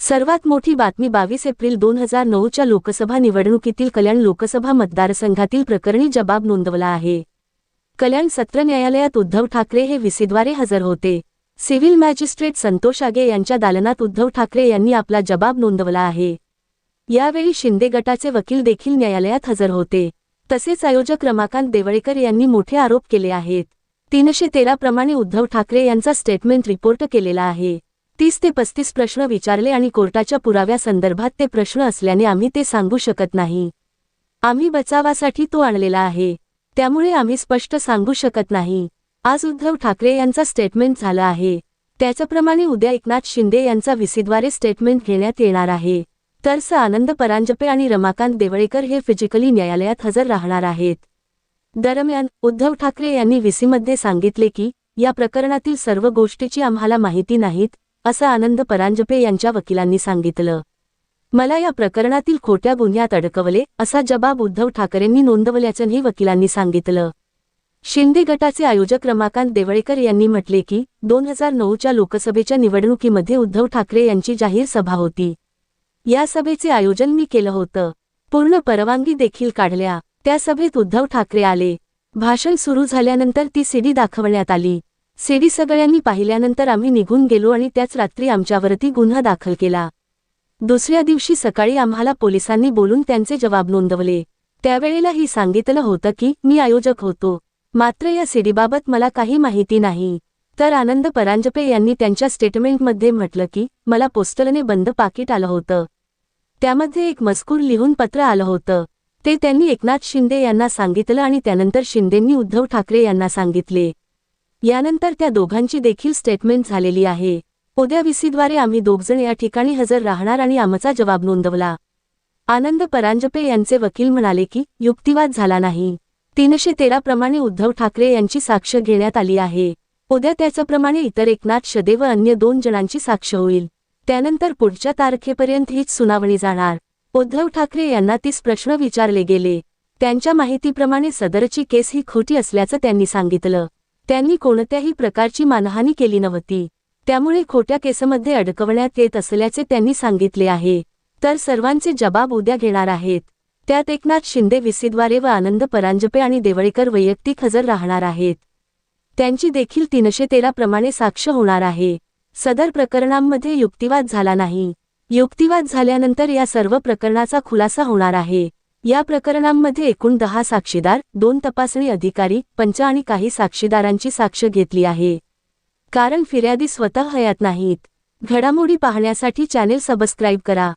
सर्वात मोठी बातमी 22 एप्रिल 2009च्या लोकसभा निवडणुकीतील कल्याण लोकसभा मतदारसंघातील प्रकरणी जबाब नोंदवला आहे। कल्याण सत्र न्यायालयात उद्धव ठाकरे हे व्हीसीद्वारे हजर होते। सिव्हिल मॅजिस्ट्रेट संतोष आगे यांच्या दालनात उद्धव ठाकरे यांनी आपला जबाब नोंदवला आहे। यावेळी शिंदे गटाचे वकील देखील न्यायालयात हजर होते। तसेच आयोजक रमाकांत देवळेकर यांनी मोठे आरोप केले आहेत। 313 प्रमाणे उद्धव ठाकरे यांचा स्टेटमेंट रिपोर्ट केलेला आहे। 30 ते 35 प्रश्न विचारले आणि कोर्टाच्या पुराव्यासंदर्भात ते प्रश्न असल्याने आम्ही ते सांगू शकत नाही। आम्ही बचावासाठी तो आणलेला आहे, त्यामुळे आम्ही स्पष्ट सांगू शकत नाही। आज उद्धव ठाकरे यांचा स्टेटमेंट झाला आहे, त्याच्याप्रमाणे उद्या एकनाथ शिंदे यांचा व्हीसीद्वारे स्टेटमेंट घेण्यात येणार आहे। तर आनंद परांजपे आणि रमाकांत देवळेकर हे फिजिकली न्यायालयात हजर राहणार आहेत। दरम्यान उद्धव ठाकरे यांनी व्हीसीमध्ये सांगितले की या प्रकरणातील सर्व गोष्टीची आम्हाला माहिती नाहीत, असं आनंद परांजपे यांच्या वकिलांनी सांगितलं। मला या प्रकरणातील खोट्या गुन्ह्यात अडकवले, असा जबाब उद्धव ठाकरेंनी नोंदवल्याचंही वकिलांनी सांगितलं। शिंदे गटाचे आयोजक रमाकांत देवळेकर यांनी म्हटले की 2009च्या लोकसभेच्या निवडणुकीमध्ये उद्धव ठाकरे यांची जाहीर सभा होती। या सभेचे आयोजन मी केलं होतं, पूर्ण परवानगी देखील काढल्या। त्या सभेत उद्धव ठाकरे आले। भाषण सुरू झाल्यानंतर ती सीडी दाखवण्यात आली। सीडी सगळ्यांनी पाहिल्यानंतर आम्ही निघून गेलो आणि त्याच रात्री आमच्यावरती गुन्हा दाखल केला। दुसऱ्या दिवशी सकाळी आम्हाला पोलिसांनी बोलून त्यांचे जबाब नोंदवले। त्यावेळेलाही सांगितलं होतं की मी आयोजक होतो, मात्र या सीडीबाबत मला काही माहिती नाही। तर आनंद परांजपे यांनी त्यांच्या स्टेटमेंटमध्ये म्हटलं की मला पोस्टलने बंद पाकिट आलं होतं, त्यामध्ये एक मजकूर लिहून पत्र आलं होतं। ते त्यांनी एकनाथ शिंदे यांना सांगितलं आणि त्यानंतर शिंदेंनी उद्धव ठाकरे यांना सांगितले। यानंतर त्या दोघांची देखील स्टेटमेंट झालेली आहे। उद्या व्हीसीद्वारे आम्ही दोघजण या ठिकाणी हजर राहणार आणि आमचा जबाब नोंदवला। आनंद परांजपे यांचे वकील म्हणाले की युक्तिवाद झाला नाही। 313 प्रमाणे उद्धव ठाकरे यांची साक्ष घेण्यात आली आहे। उद्या त्याच्याप्रमाणे इतर एकनाथ शिंदे व अन्य 2 जणांची साक्ष होईल। त्यानंतर पुढच्या तारखेपर्यंत हीच सुनावणी जाणार। उद्धव ठाकरे यांना 30 प्रश्न विचारले गेले। त्यांच्या माहितीप्रमाणे सदरची केस ही खोटी असल्याचं त्यांनी सांगितलं। त्यांनी कोणत्याही प्रकारची मानहानी केली नव्हती, त्यामुळे खोट्या केसमध्ये अडकवण्यात येत असल्याचे त्यांनी सांगितले आहे। तर सर्वांचे जबाब उद्या घेणार आहेत। त्यात एकनाथ शिंदे व्हीसीद्वारे व आनंद परांजपे आणि देवळेकर वैयक्तिक हजर राहणार आहेत। त्यांची देखील 313 प्रमाणे साक्ष होणार आहे। सदर प्रकरणांमध्ये युक्तिवाद झाला नाही। युक्तिवाद झाल्यानंतर या सर्व प्रकरणाचा खुलासा होणार आहे। या प्रकरणांमध्ये एकूण 10 साक्षीदार, 2 तपासणी अधिकारी, पंच आणि काही साक्षीदारांची साक्ष घेतली आहे, कारण फिर्यादी स्वतः हयात नाहीत। घडामोडी पाहण्यासाठी चॅनेल सबस्क्राईब करा।